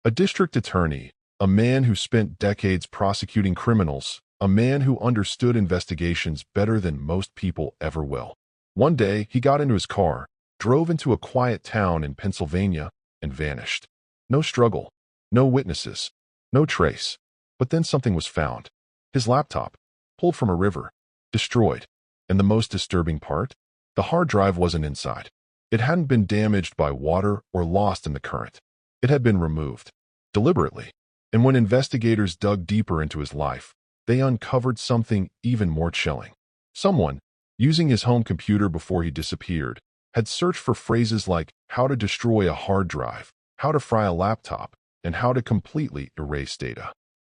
A district attorney, a man who spent decades prosecuting criminals, a man who understood investigations better than most people ever will. One day, he got into his car, drove into a quiet town in Pennsylvania, and vanished. No struggle, no witnesses, no trace. But then something was found. His laptop, pulled from a river, destroyed. And the most disturbing part? The hard drive wasn't inside. It hadn't been damaged by water or lost in the current. It had been removed, deliberately. And when investigators dug deeper into his life, they uncovered something even more chilling. Someone, using his home computer before he disappeared, had searched for phrases like how to destroy a hard drive, how to fry a laptop, and how to completely erase data.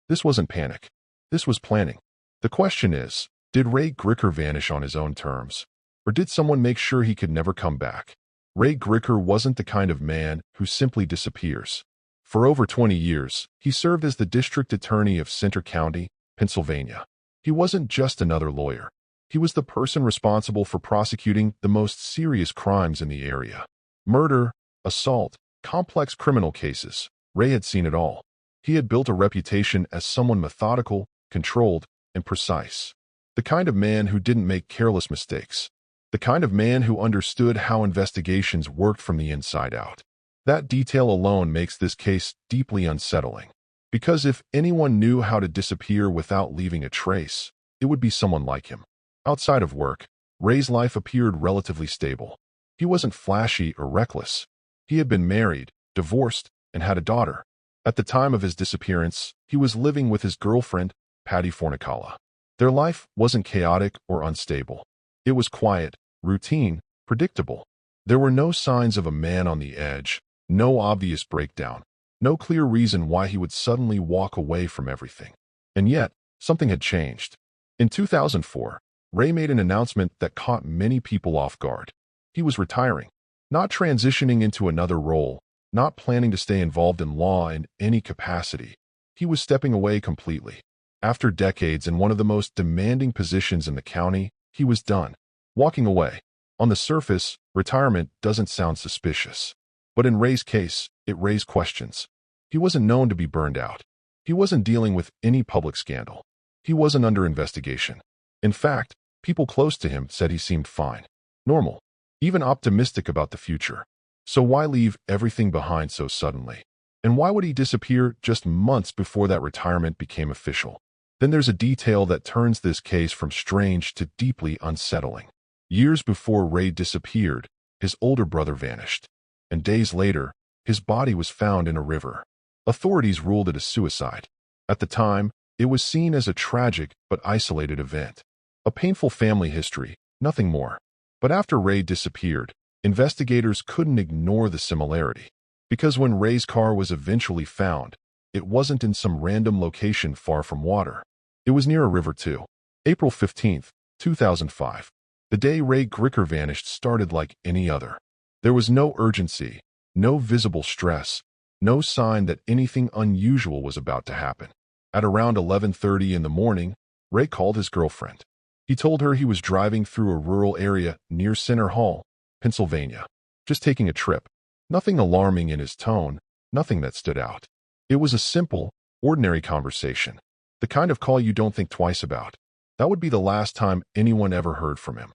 This wasn't panic. This was planning. The question is, did Ray Gricar vanish on his own terms? Or did someone make sure he could never come back? Ray Gricar wasn't the kind of man who simply disappears. For over 20 years, he served as the district attorney of Center County, Pennsylvania. He wasn't just another lawyer. He was the person responsible for prosecuting the most serious crimes in the area. Murder, assault, complex criminal cases. Ray had seen it all. He had built a reputation as someone methodical, controlled, and precise. The kind of man who didn't make careless mistakes. The kind of man who understood how investigations worked from the inside out. That detail alone makes this case deeply unsettling. Because if anyone knew how to disappear without leaving a trace, it would be someone like him. Outside of work, Ray's life appeared relatively stable. He wasn't flashy or reckless. He had been married, divorced, and had a daughter. At the time of his disappearance, he was living with his girlfriend, Patty Fornicala. Their life wasn't chaotic or unstable. It was quiet, routine, predictable. There were no signs of a man on the edge, no obvious breakdown, no clear reason why he would suddenly walk away from everything. And yet, something had changed. In 2004, Ray made an announcement that caught many people off guard. He was retiring, not transitioning into another role, not planning to stay involved in law in any capacity. He was stepping away completely. After decades in one of the most demanding positions in the county, he was done. Walking away. On the surface, retirement doesn't sound suspicious. But in Ray's case, it raised questions. He wasn't known to be burned out. He wasn't dealing with any public scandal. He wasn't under investigation. In fact, people close to him said he seemed fine, normal, even optimistic about the future. So why leave everything behind so suddenly? And why would he disappear just months before that retirement became official? Then there's a detail that turns this case from strange to deeply unsettling. Years before Ray disappeared, his older brother vanished. And days later, his body was found in a river. Authorities ruled it a suicide. At the time, it was seen as a tragic but isolated event. A painful family history, nothing more. But after Ray disappeared, investigators couldn't ignore the similarity. Because when Ray's car was eventually found, it wasn't in some random location far from water. It was near a river too. April 15, 2005. The day Ray Gricar vanished started like any other. There was no urgency, no visible stress, no sign that anything unusual was about to happen. At around 11:30 in the morning, Ray called his girlfriend. He told her he was driving through a rural area near Center Hall, Pennsylvania. Just taking a trip. Nothing alarming in his tone, nothing that stood out. It was a simple, ordinary conversation. The kind of call you don't think twice about. That would be the last time anyone ever heard from him.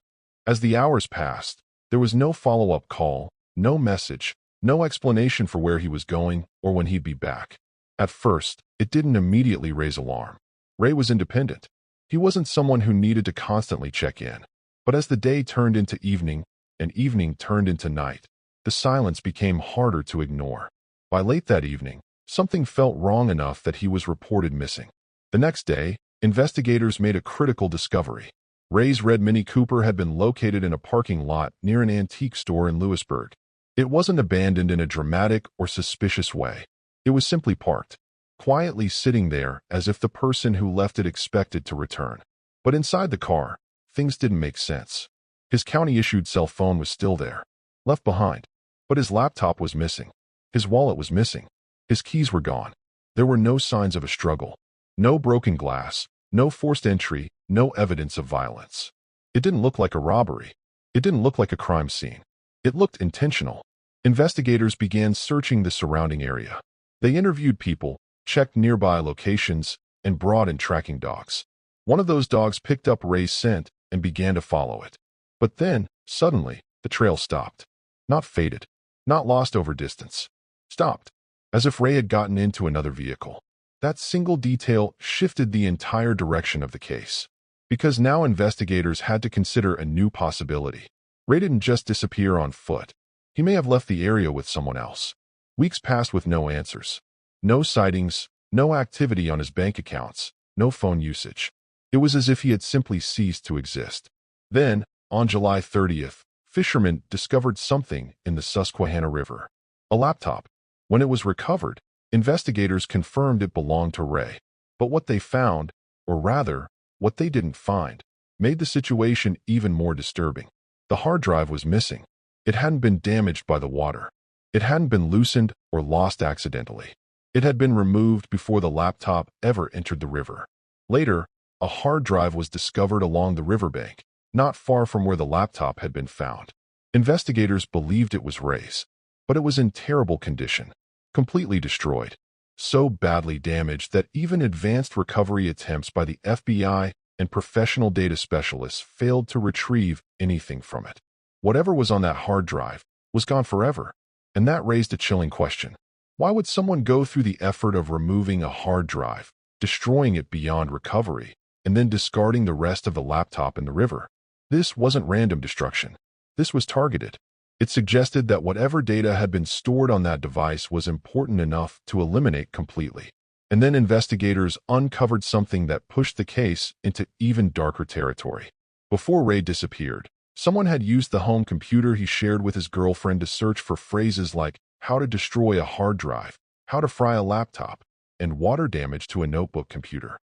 As the hours passed, there was no follow-up call, no message, no explanation for where he was going or when he'd be back. At first, it didn't immediately raise alarm. Ray was independent. He wasn't someone who needed to constantly check in. But as the day turned into evening, and evening turned into night, the silence became harder to ignore. By late that evening, something felt wrong enough that he was reported missing. The next day, investigators made a critical discovery. Ray's red Mini Cooper had been located in a parking lot near an antique store in Lewisburg. It wasn't abandoned in a dramatic or suspicious way. It was simply parked, quietly sitting there as if the person who left it expected to return. But inside the car, things didn't make sense. His county-issued cell phone was still there, left behind. But his laptop was missing. His wallet was missing. His keys were gone. There were no signs of a struggle. No broken glass. No forced entry. No evidence of violence. It didn't look like a robbery. It didn't look like a crime scene. It looked intentional. Investigators began searching the surrounding area. They interviewed people, checked nearby locations, and brought in tracking dogs. One of those dogs picked up Ray's scent and began to follow it. But then, suddenly, the trail stopped. Not faded, not lost over distance. Stopped, as if Ray had gotten into another vehicle. That single detail shifted the entire direction of the case. Because now investigators had to consider a new possibility. Ray didn't just disappear on foot. He may have left the area with someone else. Weeks passed with no answers. No sightings, no activity on his bank accounts, no phone usage. It was as if he had simply ceased to exist. Then, on July 30th, fishermen discovered something in the Susquehanna River. A laptop. When it was recovered, investigators confirmed it belonged to Ray. But what they found, or rather, what they didn't find, made the situation even more disturbing. The hard drive was missing. It hadn't been damaged by the water. It hadn't been loosened or lost accidentally. It had been removed before the laptop ever entered the river. Later, a hard drive was discovered along the riverbank, not far from where the laptop had been found. Investigators believed it was Ray's, but it was in terrible condition, completely destroyed, so badly damaged that even advanced recovery attempts by the FBI and professional data specialists failed to retrieve anything from it. Whatever was on that hard drive was gone forever, and that raised a chilling question. Why would someone go through the effort of removing a hard drive, destroying it beyond recovery, and then discarding the rest of the laptop in the river? This wasn't random destruction. This was targeted. It suggested that whatever data had been stored on that device was important enough to eliminate completely. And then investigators uncovered something that pushed the case into even darker territory. Before Ray disappeared, someone had used the home computer he shared with his girlfriend to search for phrases like how to destroy a hard drive, how to fry a laptop, and water damage to a notebook computer.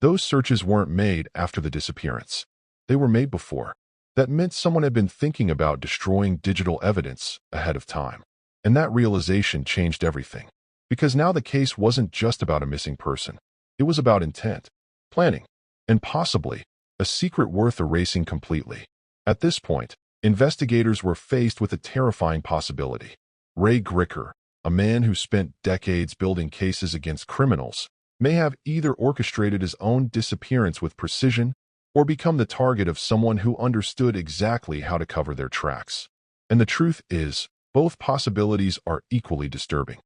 Those searches weren't made after the disappearance. They were made before. That meant someone had been thinking about destroying digital evidence ahead of time. And that realization changed everything. Because now the case wasn't just about a missing person. It was about intent, planning, and possibly a secret worth erasing completely. At this point, investigators were faced with a terrifying possibility. Ray Gricar, a man who spent decades building cases against criminals, may have either orchestrated his own disappearance with precision or become the target of someone who understood exactly how to cover their tracks. And the truth is, both possibilities are equally disturbing.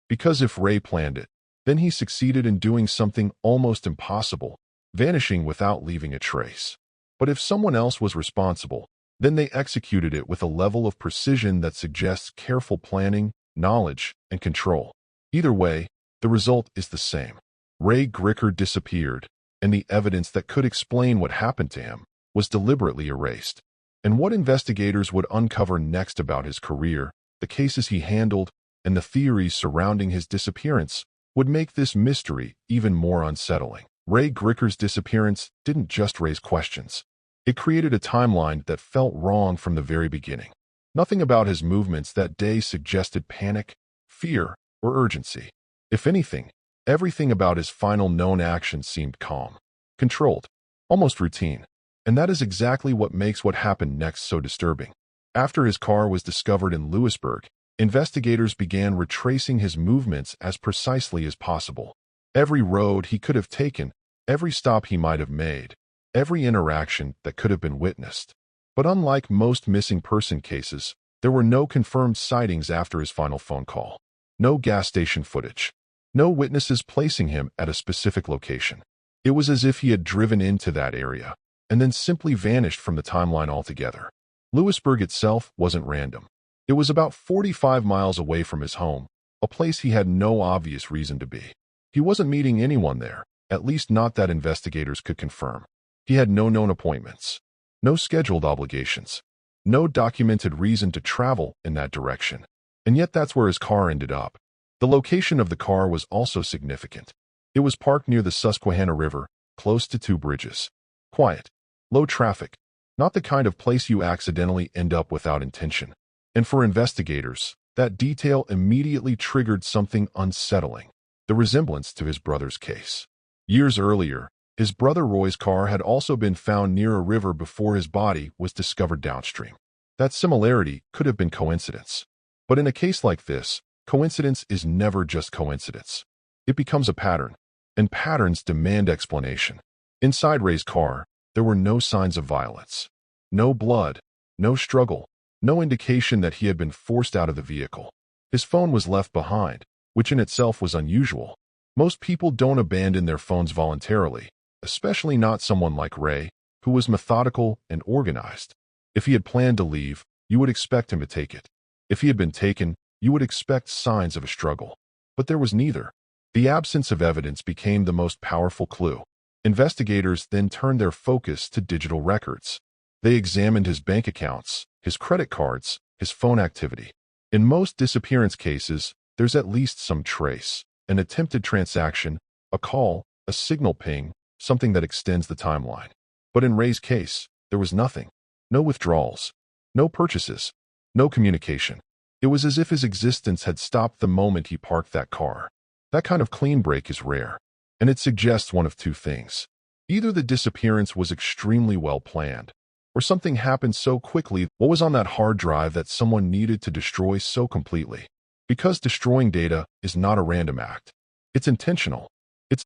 Because if Ray planned it, then he succeeded in doing something almost impossible, vanishing without leaving a trace. But if someone else was responsible, then they executed it with a level of precision that suggests careful planning, knowledge, and control. Either way, the result is the same. Ray Gricar disappeared, and the evidence that could explain what happened to him was deliberately erased. And what investigators would uncover next about his career, the cases he handled, and the theories surrounding his disappearance would make this mystery even more unsettling. Ray Gricar's disappearance didn't just raise questions. It created a timeline that felt wrong from the very beginning. Nothing about his movements that day suggested panic, fear, or urgency. If anything, everything about his final known actions seemed calm, controlled, almost routine. And that is exactly what makes what happened next so disturbing. After his car was discovered in Lewisburg, investigators began retracing his movements as precisely as possible. Every road he could have taken, every stop he might have made, every interaction that could have been witnessed. But unlike most missing person cases, there were no confirmed sightings after his final phone call. No gas station footage. No witnesses placing him at a specific location. It was as if he had driven into that area and then simply vanished from the timeline altogether. Lewisburg itself wasn't random. It was about 45 miles away from his home, a place he had no obvious reason to be. He wasn't meeting anyone there, at least not that investigators could confirm. He had no known appointments, no scheduled obligations, no documented reason to travel in that direction. And yet that's where his car ended up. The location of the car was also significant. It was parked near the Susquehanna River, close to two bridges. Quiet, low traffic, not the kind of place you accidentally end up without intention. And for investigators, that detail immediately triggered something unsettling, the resemblance to his brother's case. Years earlier, his brother Roy's car had also been found near a river before his body was discovered downstream. That similarity could have been coincidence. But in a case like this, Coincidence is never just coincidence. It becomes a pattern, and patterns demand explanation. Inside Ray's car, there were no signs of violence. No blood, no struggle, no indication that he had been forced out of the vehicle. His phone was left behind, which in itself was unusual. Most people don't abandon their phones voluntarily, especially not someone like Ray, who was methodical and organized. If he had planned to leave, you would expect him to take it. If he had been taken, you would expect signs of a struggle. But there was neither. The absence of evidence became the most powerful clue. Investigators then turned their focus to digital records. They examined his bank accounts, his credit cards, his phone activity. In most disappearance cases, there's at least some trace, an attempted transaction, a call, a signal ping, something that extends the timeline. But in Ray's case, there was nothing. No withdrawals, no purchases, no communication. It was as if his existence had stopped the moment he parked that car. That kind of clean break is rare, and it suggests one of two things. Either the disappearance was extremely well planned, or something happened so quickly. What was on that hard drive that someone needed to destroy so completely? Because destroying data is not a random act. It's intentional.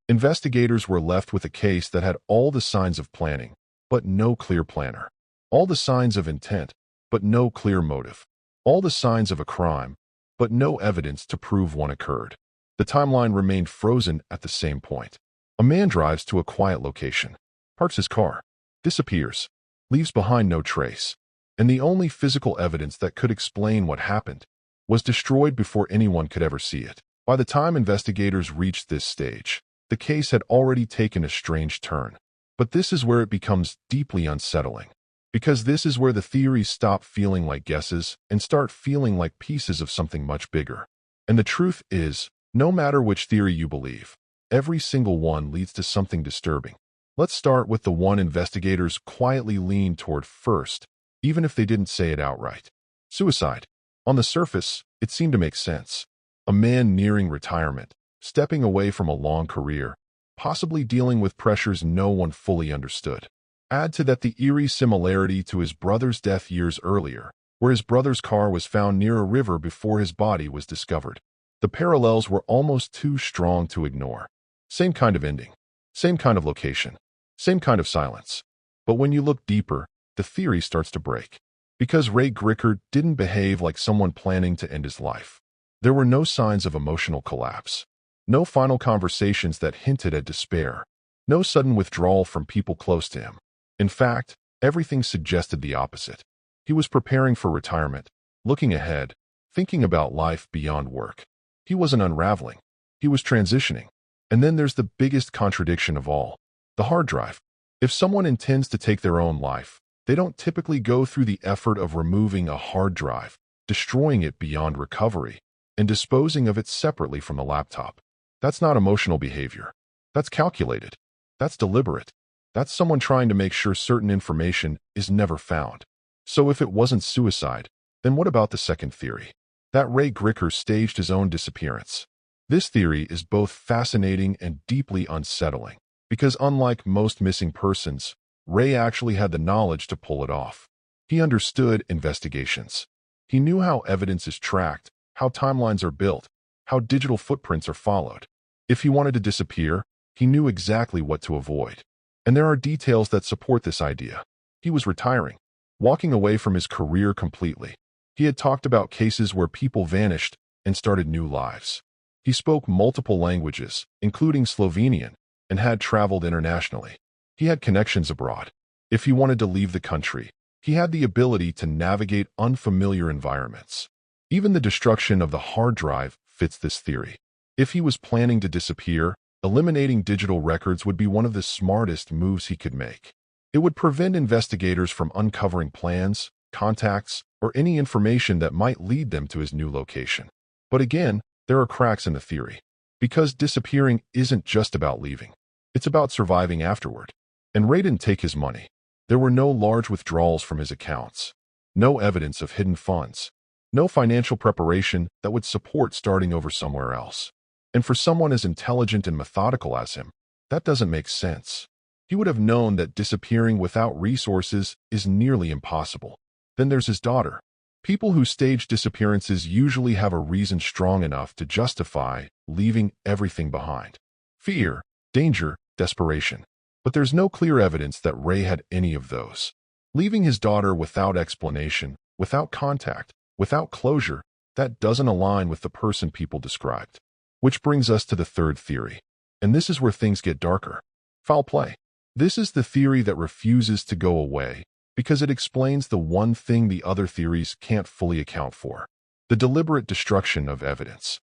Investigators were left with a case that had all the signs of planning, but no clear planner. All the signs of intent, but no clear motive. All the signs of a crime, but no evidence to prove one occurred. The timeline remained frozen at the same point. A man drives to a quiet location, parks his car, disappears, leaves behind no trace, and the only physical evidence that could explain what happened was destroyed before anyone could ever see it. By the time investigators reached this stage, the case had already taken a strange turn. But this is where it becomes deeply unsettling. Because this is where the theories stop feeling like guesses and start feeling like pieces of something much bigger. And the truth is, no matter which theory you believe, every single one leads to something disturbing. Let's start with the one investigators quietly leaned toward first, even if they didn't say it outright. Suicide. On the surface, it seemed to make sense. A man nearing retirement, stepping away from a long career, possibly dealing with pressures no one fully understood. Add to that the eerie similarity to his brother's death years earlier, where his brother's car was found near a river before his body was discovered. The parallels were almost too strong to ignore. Same kind of ending, same kind of location, same kind of silence. But when you look deeper, the theory starts to break. Because Ray Gricar didn't behave like someone planning to end his life. There were no signs of emotional collapse. No final conversations that hinted at despair. No sudden withdrawal from people close to him. In fact, everything suggested the opposite. He was preparing for retirement, looking ahead, thinking about life beyond work. He wasn't unraveling. He was transitioning. And then there's the biggest contradiction of all, the hard drive. If someone intends to take their own life, they don't typically go through the effort of removing a hard drive, destroying it beyond recovery, and disposing of it separately from the laptop. That's not emotional behavior. That's calculated. That's deliberate. That's someone trying to make sure certain information is never found. So if it wasn't suicide, then what about the second theory? That Ray Gricar staged his own disappearance. This theory is both fascinating and deeply unsettling, because unlike most missing persons, Ray actually had the knowledge to pull it off. He understood investigations. He knew how evidence is tracked, how timelines are built, how digital footprints are followed. If he wanted to disappear, he knew exactly what to avoid. And there are details that support this idea. He was retiring, walking away from his career completely. He had talked about cases where people vanished and started new lives. He spoke multiple languages, including Slovenian, and had traveled internationally. He had connections abroad. If he wanted to leave the country, he had the ability to navigate unfamiliar environments. Even the destruction of the hard drive fits this theory. If he was planning to disappear, eliminating digital records would be one of the smartest moves he could make. It would prevent investigators from uncovering plans, contacts, or any information that might lead them to his new location. But again, there are cracks in the theory. Because disappearing isn't just about leaving. It's about surviving afterward. And Ray didn't take his money. There were no large withdrawals from his accounts. No evidence of hidden funds. No financial preparation that would support starting over somewhere else. And for someone as intelligent and methodical as him, that doesn't make sense. He would have known that disappearing without resources is nearly impossible. Then there's his daughter. People who stage disappearances usually have a reason strong enough to justify leaving everything behind. Fear, danger, desperation. But there's no clear evidence that Ray had any of those. Leaving his daughter without explanation, without contact, without closure, that doesn't align with the person people described. Which brings us to the third theory. And this is where things get darker. Foul play. This is the theory that refuses to go away because it explains the one thing the other theories can't fully account for: the deliberate destruction of evidence.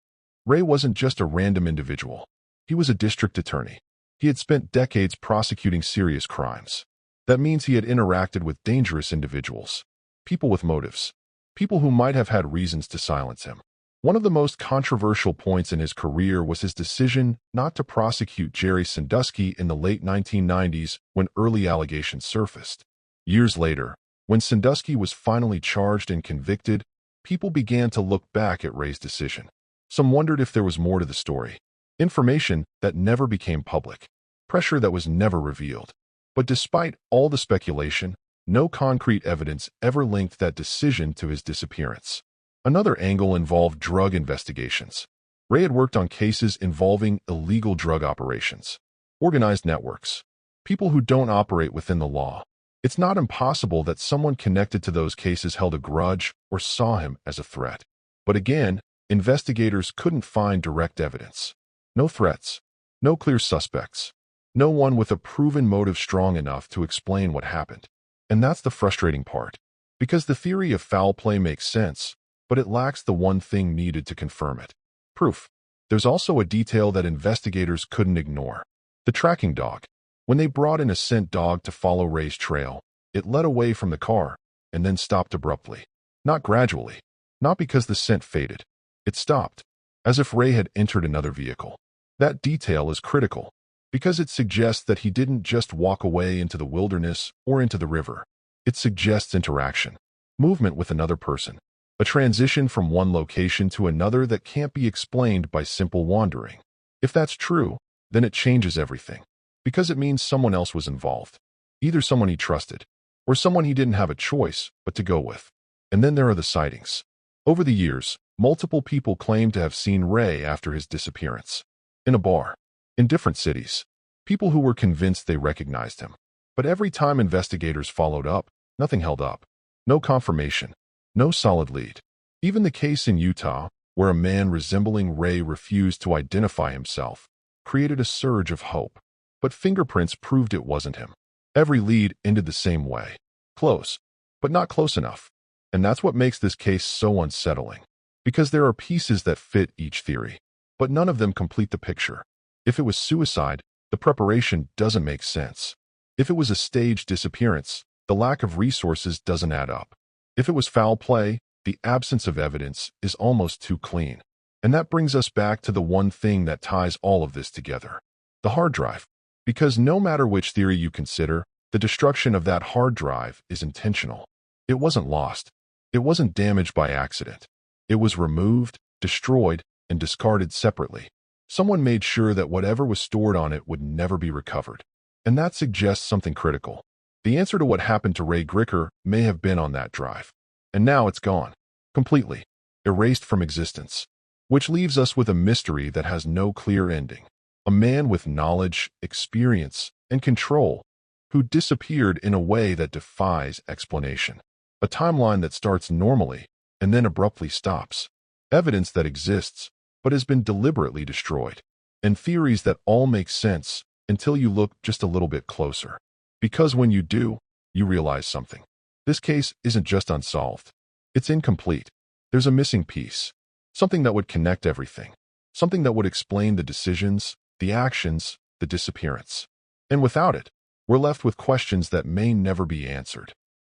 Ray wasn't just a random individual. He was a district attorney. He had spent decades prosecuting serious crimes. That means he had interacted with dangerous individuals, people with motives, people who might have had reasons to silence him. One of the most controversial points in his career was his decision not to prosecute Jerry Sandusky in the late 1990s when early allegations surfaced. Years later, when Sandusky was finally charged and convicted, people began to look back at Ray's decision. Some wondered if there was more to the story. Information that never became public. Pressure that was never revealed. But despite all the speculation, no concrete evidence ever linked that decision to his disappearance. Another angle involved drug investigations. Ray had worked on cases involving illegal drug operations, organized networks, people who don't operate within the law. It's not impossible that someone connected to those cases held a grudge or saw him as a threat. But again, investigators couldn't find direct evidence. No threats, no clear suspects, no one with a proven motive strong enough to explain what happened. And that's the frustrating part. Because the theory of foul play makes sense, but it lacks the one thing needed to confirm it: proof. There's also a detail that investigators couldn't ignore: the tracking dog. When they brought in a scent dog to follow Ray's trail, it led away from the car and then stopped abruptly. Not gradually, not because the scent faded. It stopped, as if Ray had entered another vehicle. That detail is critical, because it suggests that he didn't just walk away into the wilderness or into the river. It suggests interaction, movement with another person, a transition from one location to another that can't be explained by simple wandering. If that's true, then it changes everything, because it means someone else was involved, either someone he trusted, or someone he didn't have a choice but to go with. And then there are the sightings. Over the years, multiple people claim to have seen Ray after his disappearance. In a bar, in different cities, people who were convinced they recognized him. But every time investigators followed up, nothing held up. No confirmation, no solid lead. Even the case in Utah, where a man resembling Ray refused to identify himself, created a surge of hope. But fingerprints proved it wasn't him. Every lead ended the same way: close, but not close enough. And that's what makes this case so unsettling. Because there are pieces that fit each theory, but none of them complete the picture. If it was suicide, the preparation doesn't make sense. If it was a staged disappearance, the lack of resources doesn't add up. If it was foul play, the absence of evidence is almost too clean. And that brings us back to the one thing that ties all of this together: the hard drive. Because no matter which theory you consider, the destruction of that hard drive is intentional. It wasn't lost. It wasn't damaged by accident. It was removed, destroyed, and discarded separately. Someone made sure that whatever was stored on it would never be recovered. And that suggests something critical. The answer to what happened to Ray Gricar may have been on that drive. And now it's gone. Completely. Erased from existence. Which leaves us with a mystery that has no clear ending. A man with knowledge, experience, and control, who disappeared in a way that defies explanation. A timeline that starts normally and then abruptly stops. Evidence that exists, but has been deliberately destroyed. And theories that all make sense until you look just a little bit closer. Because when you do, you realize something. This case isn't just unsolved. It's incomplete. There's a missing piece. Something that would connect everything. Something that would explain the decisions, the actions, the disappearance. And without it, we're left with questions that may never be answered.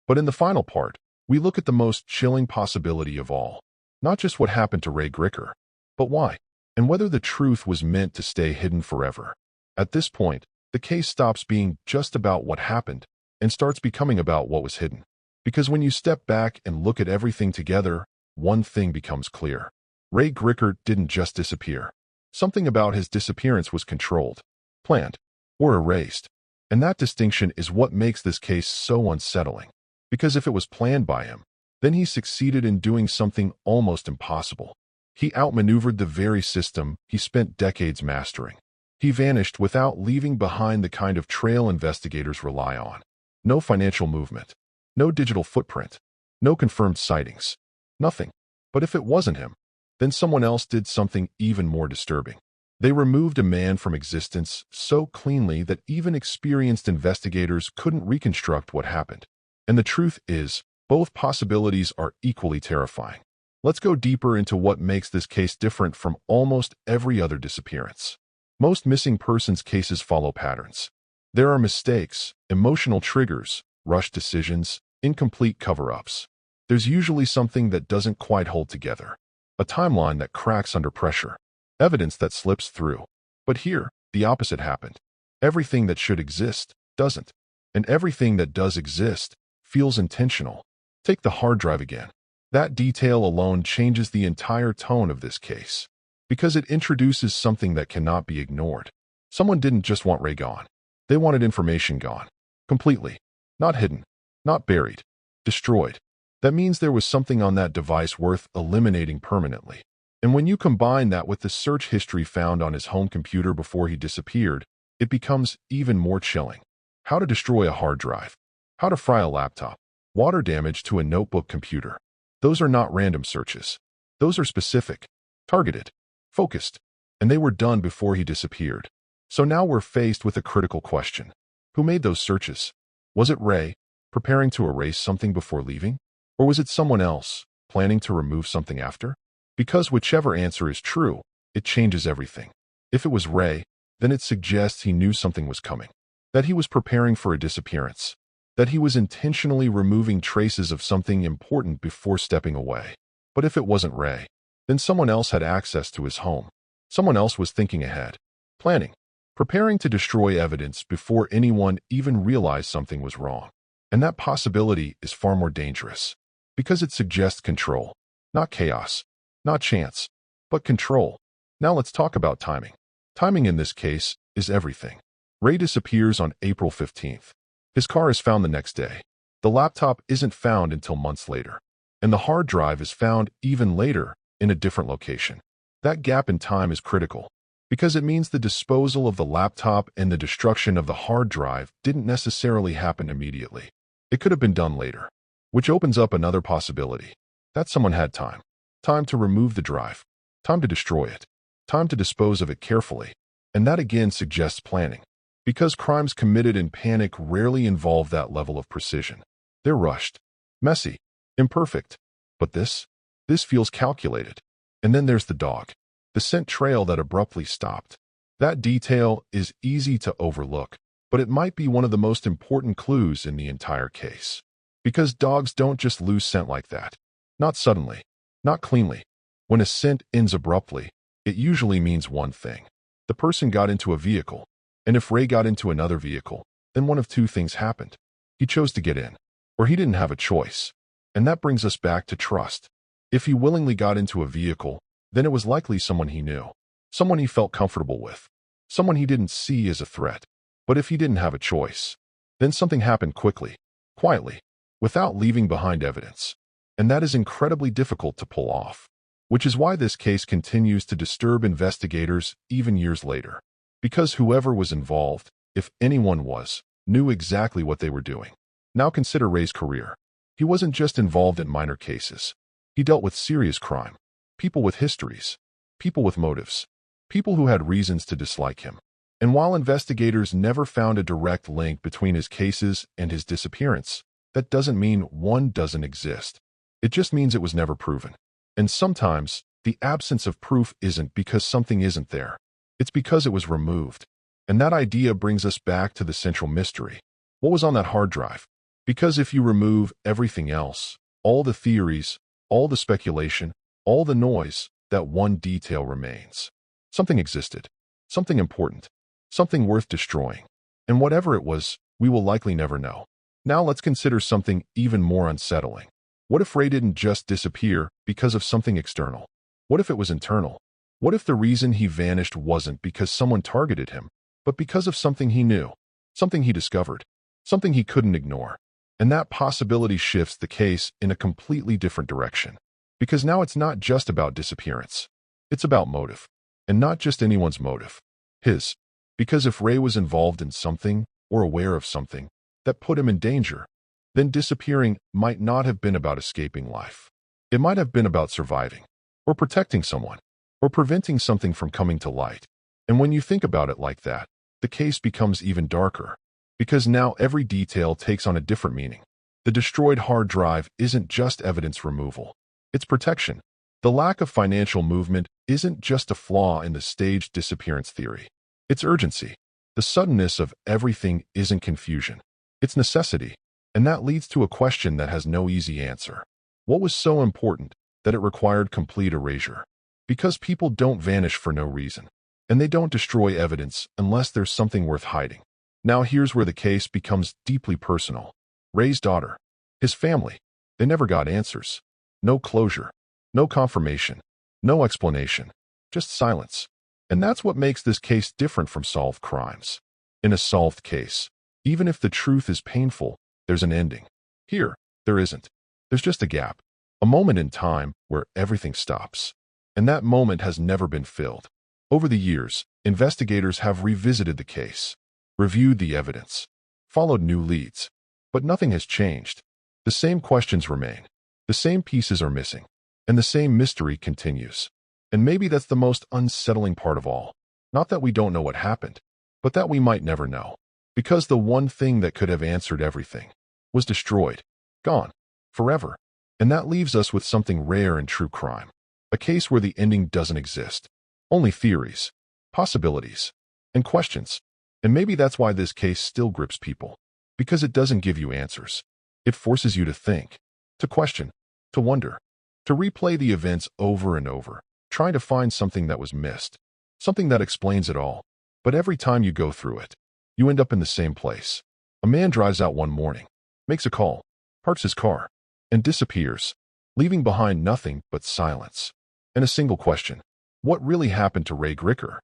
But in the final part, we look at the most chilling possibility of all. Not just what happened to Ray Gricar, but why, and whether the truth was meant to stay hidden forever. At this point, the case stops being just about what happened and starts becoming about what was hidden. Because when you step back and look at everything together, one thing becomes clear. Ray Gricar didn't just disappear. Something about his disappearance was controlled, planned, or erased. And that distinction is what makes this case so unsettling. Because if it was planned by him, Then he succeeded in doing something almost impossible. He outmaneuvered the very system he spent decades mastering. He vanished without leaving behind the kind of trail investigators rely on. No financial movement. No digital footprint. No confirmed sightings. Nothing. But if it wasn't him, then someone else did something even more disturbing. They removed a man from existence so cleanly that even experienced investigators couldn't reconstruct what happened. And the truth is, both possibilities are equally terrifying. Let's go deeper into what makes this case different from almost every other disappearance. Most missing persons cases follow patterns. There are mistakes, emotional triggers, rushed decisions, incomplete cover-ups. There's usually something that doesn't quite hold together. A timeline that cracks under pressure. Evidence that slips through. But here, the opposite happened. Everything that should exist doesn't. And everything that does exist feels intentional. Take the hard drive again. That detail alone changes the entire tone of this case. Because it introduces something that cannot be ignored. Someone didn't just want Ray gone. They wanted information gone. Completely. Not hidden. Not buried. Destroyed. That means there was something on that device worth eliminating permanently. And when you combine that with the search history found on his home computer before he disappeared, it becomes even more chilling. How to destroy a hard drive. How to fry a laptop. Water damage to a notebook computer. Those are not random searches. Those are specific, targeted, focused, and they were done before he disappeared. So now we're faced with a critical question. Who made those searches? Was it Ray, preparing to erase something before leaving? Or was it someone else, planning to remove something after? Because whichever answer is true, it changes everything. If it was Ray, then it suggests he knew something was coming. That he was preparing for a disappearance. That he was intentionally removing traces of something important before stepping away. But if it wasn't Ray, then someone else had access to his home. Someone else was thinking ahead, planning, preparing to destroy evidence before anyone even realized something was wrong. And that possibility is far more dangerous, because it suggests control, not chaos, not chance, but control. Now let's talk about timing. Timing in this case is everything. Ray disappears on April 15th. His car is found the next day. The laptop isn't found until months later. And the hard drive is found even later in a different location. That gap in time is critical, because it means the disposal of the laptop and the destruction of the hard drive didn't necessarily happen immediately. It could have been done later, which opens up another possibility. That someone had time. Time to remove the drive. Time to destroy it. Time to dispose of it carefully. And that again suggests planning. Because crimes committed in panic rarely involve that level of precision. They're rushed, messy, imperfect. But this feels calculated. And then there's the dog. The scent trail that abruptly stopped. That detail is easy to overlook, but it might be one of the most important clues in the entire case. Because dogs don't just lose scent like that. Not suddenly. Not cleanly. When a scent ends abruptly, it usually means one thing. The person got into a vehicle. And if Ray got into another vehicle, then one of two things happened. He chose to get in, or he didn't have a choice. And that brings us back to trust. If he willingly got into a vehicle, then it was likely someone he knew, someone he felt comfortable with, someone he didn't see as a threat. But if he didn't have a choice, then something happened quickly, quietly, without leaving behind evidence. And that is incredibly difficult to pull off, which is why this case continues to disturb investigators even years later. Because whoever was involved, if anyone was, knew exactly what they were doing. Now consider Ray's career. He wasn't just involved in minor cases. He dealt with serious crime, people with histories, people with motives, people who had reasons to dislike him. And while investigators never found a direct link between his cases and his disappearance, that doesn't mean one doesn't exist. It just means it was never proven. And sometimes, the absence of proof isn't because something isn't there. It's because it was removed. And that idea brings us back to the central mystery. What was on that hard drive? Because if you remove everything else, all the theories, all the speculation, all the noise, that one detail remains. Something existed. Something important. Something worth destroying. And whatever it was, we will likely never know. Now let's consider something even more unsettling. What if Ray didn't just disappear because of something external? What if it was internal? What if the reason he vanished wasn't because someone targeted him, but because of something he knew, something he discovered, something he couldn't ignore? And that possibility shifts the case in a completely different direction. Because now it's not just about disappearance. It's about motive. And not just anyone's motive. His. Because if Ray was involved in something, or aware of something, that put him in danger, then disappearing might not have been about escaping life. It might have been about surviving, or protecting someone, or preventing something from coming to light. And when you think about it like that, the case becomes even darker. Because now every detail takes on a different meaning. The destroyed hard drive isn't just evidence removal. It's protection. The lack of financial movement isn't just a flaw in the staged disappearance theory. It's urgency. The suddenness of everything isn't confusion. It's necessity. And that leads to a question that has no easy answer. What was so important that it required complete erasure? Because people don't vanish for no reason. And they don't destroy evidence unless there's something worth hiding. Now here's where the case becomes deeply personal. Ray's daughter. His family. They never got answers. No closure. No confirmation. No explanation. Just silence. And that's what makes this case different from solved crimes. In a solved case, even if the truth is painful, there's an ending. Here, there isn't. There's just a gap. A moment in time where everything stops. And that moment has never been filled. Over the years, investigators have revisited the case, reviewed the evidence, followed new leads. But nothing has changed. The same questions remain. The same pieces are missing. And the same mystery continues. And maybe that's the most unsettling part of all. Not that we don't know what happened, but that we might never know. Because the one thing that could have answered everything was destroyed, gone, forever. And that leaves us with something rare in true crime. A case where the ending doesn't exist. Only theories, possibilities, and questions. And maybe that's why this case still grips people. Because it doesn't give you answers. It forces you to think, to question, to wonder, to replay the events over and over, trying to find something that was missed, something that explains it all. But every time you go through it, you end up in the same place. A man drives out one morning, makes a call, parks his car, and disappears, leaving behind nothing but silence. And a single question. What really happened to Ray Gricar?